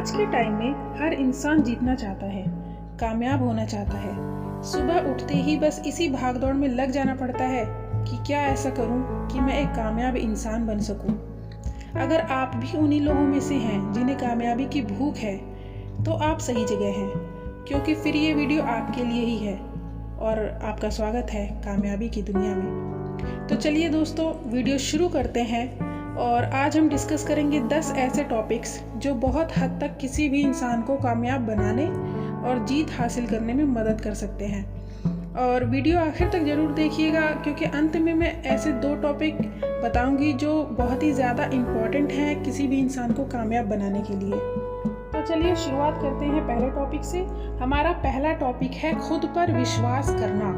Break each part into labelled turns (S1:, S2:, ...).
S1: आज के टाइम में हर इंसान जीतना चाहता है, कामयाब होना चाहता है। सुबह उठते ही बस इसी भागदौड़ में लग जाना पड़ता है कि क्या ऐसा करूं कि मैं एक कामयाब इंसान बन सकूं। अगर आप भी उन्हीं लोगों में से हैं जिन्हें कामयाबी की भूख है, तो आप सही जगह हैं, क्योंकि फिर ये वीडियो आपके लिए ही है और आपका स्वागत है कामयाबी की दुनिया में। तो चलिए दोस्तों, वीडियो शुरू करते हैं और आज हम डिस्कस करेंगे 10 ऐसे टॉपिक्स जो बहुत हद तक किसी भी इंसान को कामयाब बनाने और जीत हासिल करने में मदद कर सकते हैं। और वीडियो आखिर तक ज़रूर देखिएगा, क्योंकि अंत में मैं ऐसे 2 टॉपिक बताऊंगी जो बहुत ही ज़्यादा इम्पॉर्टेंट हैं किसी भी इंसान को कामयाब बनाने के लिए। तो चलिए शुरुआत करते हैं पहले टॉपिक से। हमारा पहला टॉपिक है खुद पर विश्वास करना।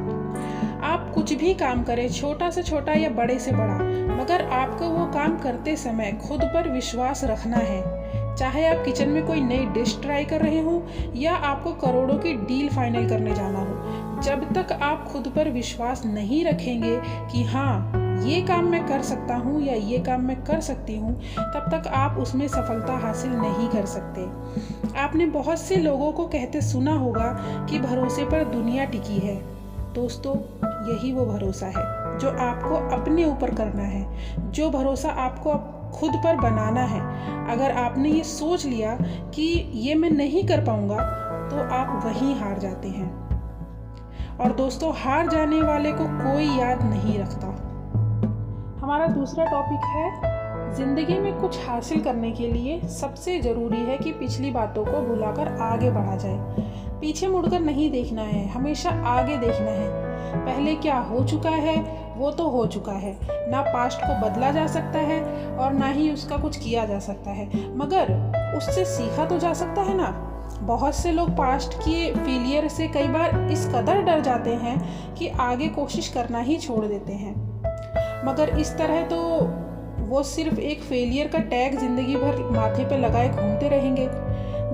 S1: आप कुछ भी काम करें, छोटा से छोटा या बड़े से बड़ा, मगर आपको वो काम करते समय खुद पर विश्वास रखना है। चाहे आप किचन में कोई नई डिश ट्राई कर रहे हो या आपको करोड़ों की डील फाइनल करने जाना हो, जब तक आप खुद पर विश्वास नहीं रखेंगे कि हाँ ये काम मैं कर सकता हूँ या ये काम मैं कर सकती हूँ, तब तक आप उसमें सफलता हासिल नहीं कर सकते। आपने बहुत से लोगों को कहते सुना होगा कि भरोसे पर दुनिया टिकी है। दोस्तों, यही वो भरोसा है जो आपको अपने ऊपर करना है, जो भरोसा आपको खुद पर बनाना है। अगर आपने ये सोच लिया कि ये मैं नहीं कर पाऊंगा, तो आप वहीं हार जाते हैं। और दोस्तों, हार जाने वाले को कोई याद नहीं रखता। हमारा दूसरा टॉपिक है जिंदगी में कुछ हासिल करने के लिए सबसे ज़रूरी है कि पिछली बातों को भुलाकर आगे बढ़ा जाए। पीछे मुड़कर नहीं देखना है, हमेशा आगे देखना है। पहले क्या हो चुका है वो तो हो चुका है, ना पास्ट को बदला जा सकता है और ना ही उसका कुछ किया जा सकता है, मगर उससे सीखा तो जा सकता है ना। बहुत से लोग पास्ट के फेलियर से कई बार इस कदर डर जाते हैं कि आगे कोशिश करना ही छोड़ देते हैं, मगर इस तरह तो वो सिर्फ एक फेलियर का टैग जिंदगी भर माथे पे लगाए घूमते रहेंगे।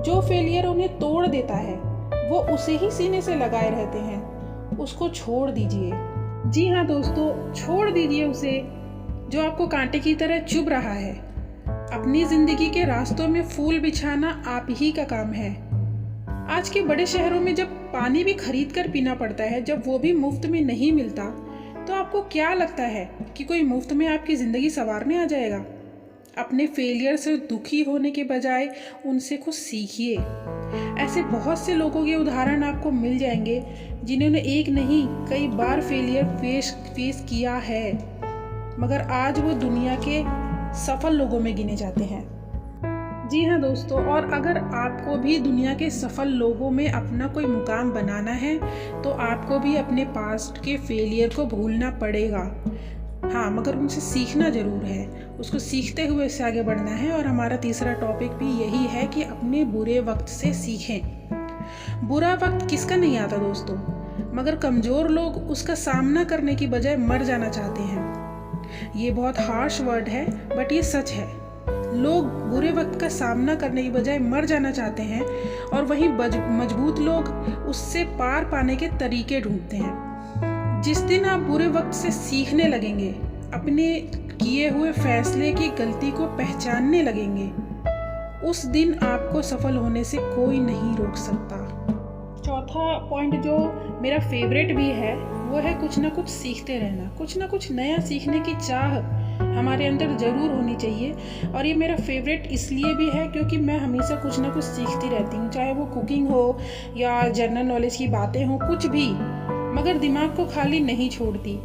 S1: जो फेलियर उन्हें तोड़ देता है वो उसे ही सीने से लगाए रहते हैं। उसको छोड़ दीजिए। जी हाँ दोस्तों, छोड़ दीजिए उसे जो आपको कांटे की तरह चुभ रहा है। अपनी जिंदगी के रास्तों में फूल बिछाना आप ही का काम है। आज के बड़े शहरों में जब पानी भी खरीद कर पीना पड़ता है, जब वो भी मुफ्त में नहीं मिलता, तो आपको क्या लगता है कि कोई मुफ्त में आपकी ज़िंदगी संवारने आ जाएगा? अपने फेलियर से दुखी होने के बजाय उनसे कुछ सीखिए। ऐसे बहुत से लोगों के उदाहरण आपको मिल जाएंगे जिन्होंने एक नहीं कई बार फेलियर फेस किया है, मगर आज वो दुनिया के सफल लोगों में गिने जाते हैं। जी हाँ दोस्तों, और अगर आपको भी दुनिया के सफल लोगों में अपना कोई मुकाम बनाना है, तो आपको भी अपने पास्ट के फेलियर को भूलना पड़ेगा। हाँ, मगर उनसे सीखना ज़रूर है, उसको सीखते हुए इससे आगे बढ़ना है। और हमारा तीसरा टॉपिक भी यही है कि अपने बुरे वक्त से सीखें। बुरा वक्त किसका नहीं आता दोस्तों, मगर कमज़ोर लोग उसका सामना करने की बजाय मर जाना चाहते हैं। ये बहुत हार्श वर्ड है, बट ये सच है। लोग बुरे वक्त का सामना करने की बजाय मर जाना चाहते हैं, और वहीं मजबूत लोग उससे पार पाने के तरीके ढूंढते हैं। जिस दिन आप बुरे वक्त से सीखने लगेंगे, अपने किए हुए फैसले की गलती को पहचानने लगेंगे, उस दिन आपको सफल होने से कोई नहीं रोक सकता। चौथा पॉइंट जो मेरा फेवरेट भी है, वो है कुछ ना कुछ सीखते रहना। कुछ ना कुछ नया सीखने की चाह हमारे अंदर ज़रूर होनी चाहिए। और ये मेरा फेवरेट इसलिए भी है क्योंकि मैं हमेशा कुछ ना कुछ सीखती रहती हूँ, चाहे वो कुकिंग हो या जनरल नॉलेज की बातें हों, कुछ भी, मगर दिमाग को खाली नहीं छोड़ती।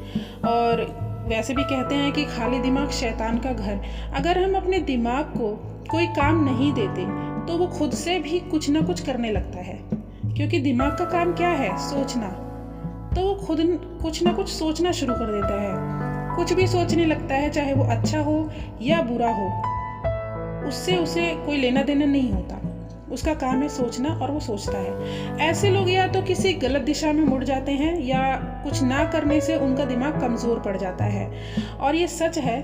S1: और वैसे भी कहते हैं कि खाली दिमाग शैतान का घर। अगर हम अपने दिमाग को कोई काम नहीं देते, तो वो खुद से भी कुछ ना कुछ करने लगता है, क्योंकि दिमाग का काम क्या है? सोचना। तो वो खुद कुछ ना कुछ सोचना शुरू कर देता है, कुछ भी सोचने लगता है, चाहे वो अच्छा हो या बुरा हो, उससे उसे कोई लेना देना नहीं होता। उसका काम है सोचना, और वो सोचता है। ऐसे लोग या तो किसी गलत दिशा में मुड़ जाते हैं, या कुछ ना करने से उनका दिमाग कमज़ोर पड़ जाता है। और ये सच है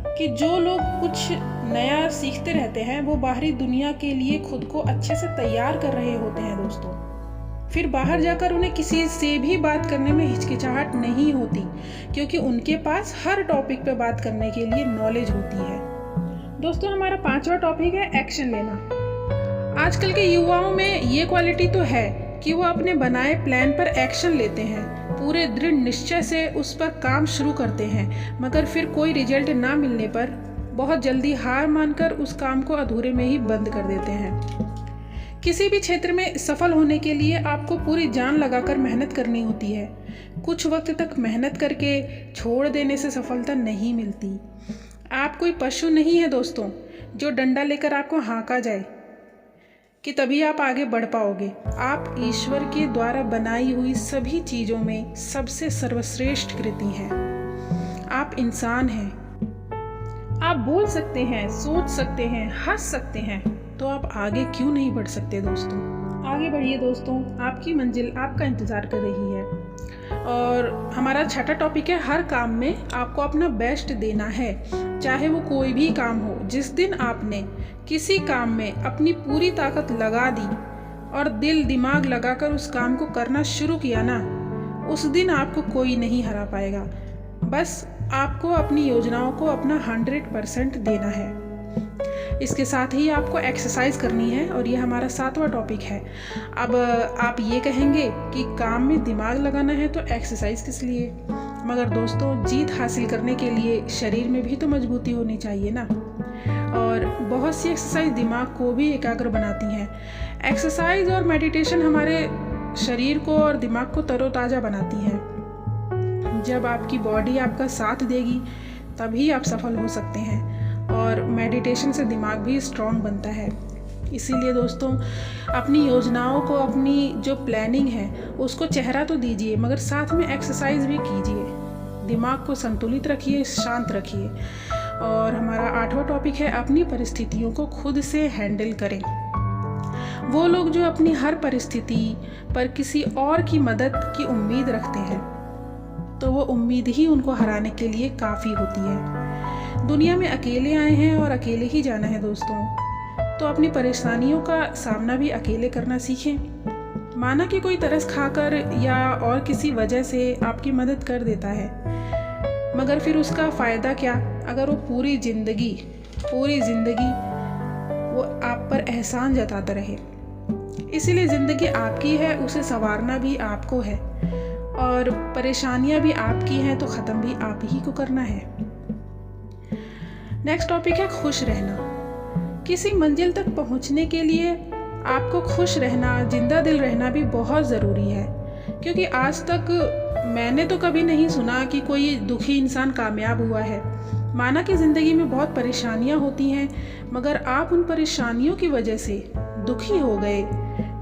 S1: कि जो लोग कुछ नया सीखते रहते हैं, वो बाहरी दुनिया के लिए खुद को अच्छे से तैयार कर रहे होते हैं दोस्तों। फिर बाहर जाकर उन्हें किसी से भी बात करने में हिचकिचाहट नहीं होती, क्योंकि उनके पास हर टॉपिक पे बात करने के लिए नॉलेज होती है। दोस्तों, हमारा 5वां टॉपिक है एक्शन लेना। आजकल के युवाओं में ये क्वालिटी तो है कि वो अपने बनाए प्लान पर एक्शन लेते हैं, पूरे दृढ़ निश्चय से उस पर काम शुरू करते हैं, मगर फिर कोई रिजल्ट ना मिलने पर बहुत जल्दी हार मानकर उस काम को अधूरे में ही बंद कर देते हैं। किसी भी क्षेत्र में सफल होने के लिए आपको पूरी जान लगाकर मेहनत करनी होती है। कुछ वक्त तक मेहनत करके छोड़ देने से सफलता नहीं मिलती। आप कोई पशु नहीं है दोस्तों, जो डंडा लेकर आपको हाँका जाए कि तभी आप आगे बढ़ पाओगे। आप ईश्वर के द्वारा बनाई हुई सभी चीज़ों में सबसे सर्वश्रेष्ठ कृति हैं। आप इंसान हैं। आप बोल सकते हैं, सोच सकते हैं, हंस सकते हैं, तो आप आगे क्यों नहीं बढ़ सकते दोस्तों? आगे बढ़िए दोस्तों, आपकी मंजिल आपका इंतज़ार कर रही है। और हमारा छठा टॉपिक है, हर काम में आपको अपना बेस्ट देना है, चाहे वो कोई भी काम हो। जिस दिन आपने किसी काम में अपनी पूरी ताकत लगा दी और दिल दिमाग लगाकर उस काम को करना शुरू किया ना, उस दिन आपको कोई नहीं हरा पाएगा। बस आपको अपनी योजनाओं को अपना 100% देना है। इसके साथ ही आपको एक्सरसाइज करनी है और ये हमारा 7वां टॉपिक है। अब आप ये कहेंगे कि काम में दिमाग लगाना है तो एक्सरसाइज किस लिए? मगर दोस्तों, जीत हासिल करने के लिए शरीर में भी तो मजबूती होनी चाहिए ना। और बहुत सी एक्सरसाइज दिमाग को भी एकाग्र बनाती हैं। एक्सरसाइज और मेडिटेशन हमारे शरीर को और दिमाग को तरोताज़ा बनाती हैं। जब आपकी बॉडी आपका साथ देगी तभी आप सफल हो सकते हैं। और मेडिटेशन से दिमाग भी स्ट्रॉन्ग बनता है। इसीलिए दोस्तों, अपनी योजनाओं को, अपनी जो प्लानिंग है उसको चेहरा तो दीजिए, मगर साथ में एक्सरसाइज भी कीजिए। दिमाग को संतुलित रखिए, शांत रखिए। और हमारा 8वां टॉपिक है, अपनी परिस्थितियों को खुद से हैंडल करें। वो लोग जो अपनी हर परिस्थिति पर किसी और की मदद की उम्मीद रखते हैं, तो वो उम्मीद ही उनको हराने के लिए काफ़ी होती है। दुनिया में अकेले आए हैं और अकेले ही जाना है दोस्तों, तो अपनी परेशानियों का सामना भी अकेले करना सीखें। माना कि कोई तरस खाकर या और किसी वजह से आपकी मदद कर देता है, मगर फिर उसका फ़ायदा क्या अगर वो पूरी ज़िंदगी वो आप पर एहसान जताता रहे। इसीलिए ज़िंदगी आपकी है, उसे संवारना भी आपको है, और परेशानियां भी आपकी हैं तो ख़त्म भी आप ही को करना है। नेक्स्ट टॉपिक है, खुश रहना। किसी मंजिल तक पहुंचने के लिए आपको खुश रहना, जिंदा दिल रहना भी बहुत ज़रूरी है। क्योंकि आज तक मैंने तो कभी नहीं सुना कि कोई दुखी इंसान कामयाब हुआ है। माना कि ज़िंदगी में बहुत परेशानियां होती हैं, मगर आप उन परेशानियों की वजह से दुखी हो गए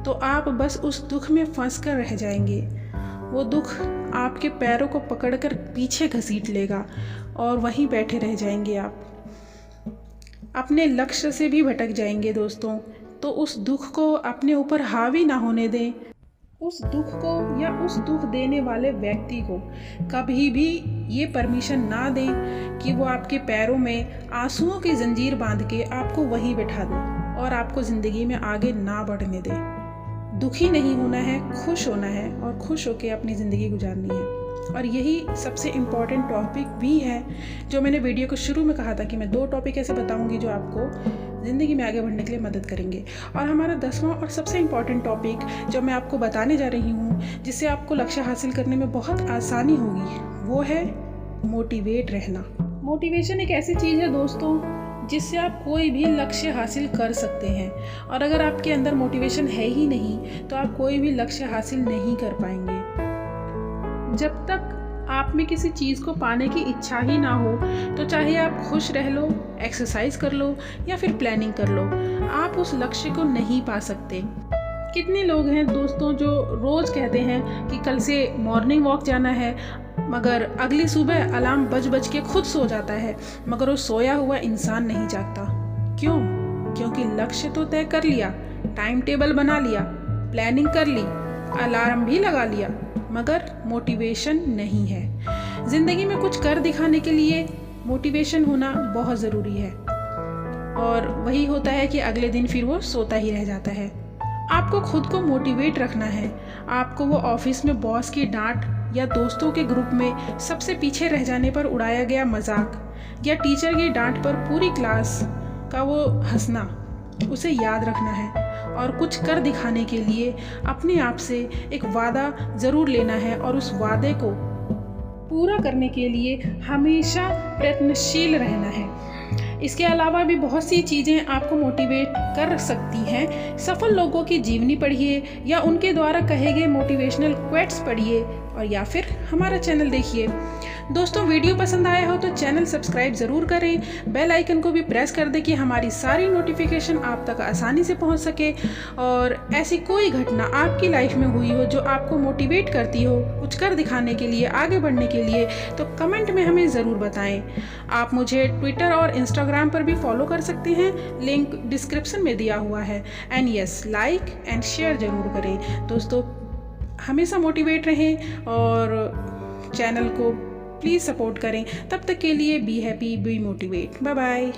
S1: तो आप बस उस दुख में फंस कर रह जाएंगे। वो दुख आपके पैरों को पकड़कर पीछे घसीट लेगा और वहीं बैठे रह जाएंगे। आप अपने लक्ष्य से भी भटक जाएंगे दोस्तों। तो उस दुख को अपने ऊपर हावी ना होने दें। उस दुख को या उस दुख देने वाले व्यक्ति को कभी भी ये परमिशन ना दें कि वो आपके पैरों में आंसुओं की जंजीर बांध के आपको वहीं बैठा दे और आपको ज़िंदगी में आगे ना बढ़ने दे। दुखी नहीं होना है, खुश होना है और खुश होकर अपनी ज़िंदगी गुजारनी है। और यही सबसे इम्पॉर्टेंट टॉपिक भी है, जो मैंने वीडियो को शुरू में कहा था कि मैं 2 टॉपिक ऐसे बताऊंगी जो आपको ज़िंदगी में आगे बढ़ने के लिए मदद करेंगे। और हमारा 10वां और सबसे इम्पॉर्टेंट टॉपिक जो मैं आपको बताने जा रही हूँ, जिससे आपको लक्ष्य हासिल करने में बहुत आसानी होगी, वो है मोटिवेट रहना। मोटिवेशन एक ऐसी चीज़ है दोस्तों जिससे आप कोई भी लक्ष्य हासिल कर सकते हैं। और अगर आपके अंदर मोटिवेशन है ही नहीं तो आप कोई भी लक्ष्य हासिल नहीं कर पाएंगे। जब तक आप में किसी चीज़ को पाने की इच्छा ही ना हो, तो चाहे आप खुश रह लो, एक्सरसाइज कर लो या फिर प्लानिंग कर लो, आप उस लक्ष्य को नहीं पा सकते। कितने लोग हैं दोस्तों जो रोज़ कहते हैं कि कल से मॉर्निंग वॉक जाना है, मगर अगली सुबह अलार्म बज के खुद सो जाता है, मगर वो सोया हुआ इंसान नहीं जागता। क्यों? क्योंकि लक्ष्य तो तय कर लिया, टाइम टेबल बना लिया, प्लानिंग कर ली, अलार्म भी लगा लिया, मगर मोटिवेशन नहीं है। ज़िंदगी में कुछ कर दिखाने के लिए मोटिवेशन होना बहुत ज़रूरी है। और वही होता है कि अगले दिन फिर वो सोता ही रह जाता है। आपको खुद को मोटिवेट रखना है। आपको वो ऑफिस में बॉस की डांट या दोस्तों के ग्रुप में सबसे पीछे रह जाने पर उड़ाया गया मजाक या टीचर की डांट पर पूरी क्लास का वो हंसना, उसे याद रखना है और कुछ कर दिखाने के लिए अपने आप से एक वादा ज़रूर लेना है और उस वादे को पूरा करने के लिए हमेशा प्रयत्नशील रहना है। इसके अलावा भी बहुत सी चीज़ें आपको मोटिवेट कर सकती हैं। सफल लोगों की जीवनी पढ़िए या उनके द्वारा कहे गए मोटिवेशनल क्वेट्स पढ़िए और या फिर हमारा चैनल देखिए। दोस्तों, वीडियो पसंद आया हो तो चैनल सब्सक्राइब ज़रूर करें, बेल आइकन को भी प्रेस कर दें कि हमारी सारी नोटिफिकेशन आप तक आसानी से पहुंच सके। और ऐसी कोई घटना आपकी लाइफ में हुई हो जो आपको मोटिवेट करती हो कुछ कर दिखाने के लिए, आगे बढ़ने के लिए, तो कमेंट में हमें ज़रूर बताएं। आप मुझे ट्विटर और इंस्टाग्राम पर भी फॉलो कर सकते हैं, लिंक डिस्क्रिप्शन में दिया हुआ है। And yes, like and share ज़रूर करें। दोस्तों, हमेशा मोटिवेट रहें और चैनल को प्लीज़ सपोर्ट करें। तब तक के लिए be happy, be motivate. Bye bye.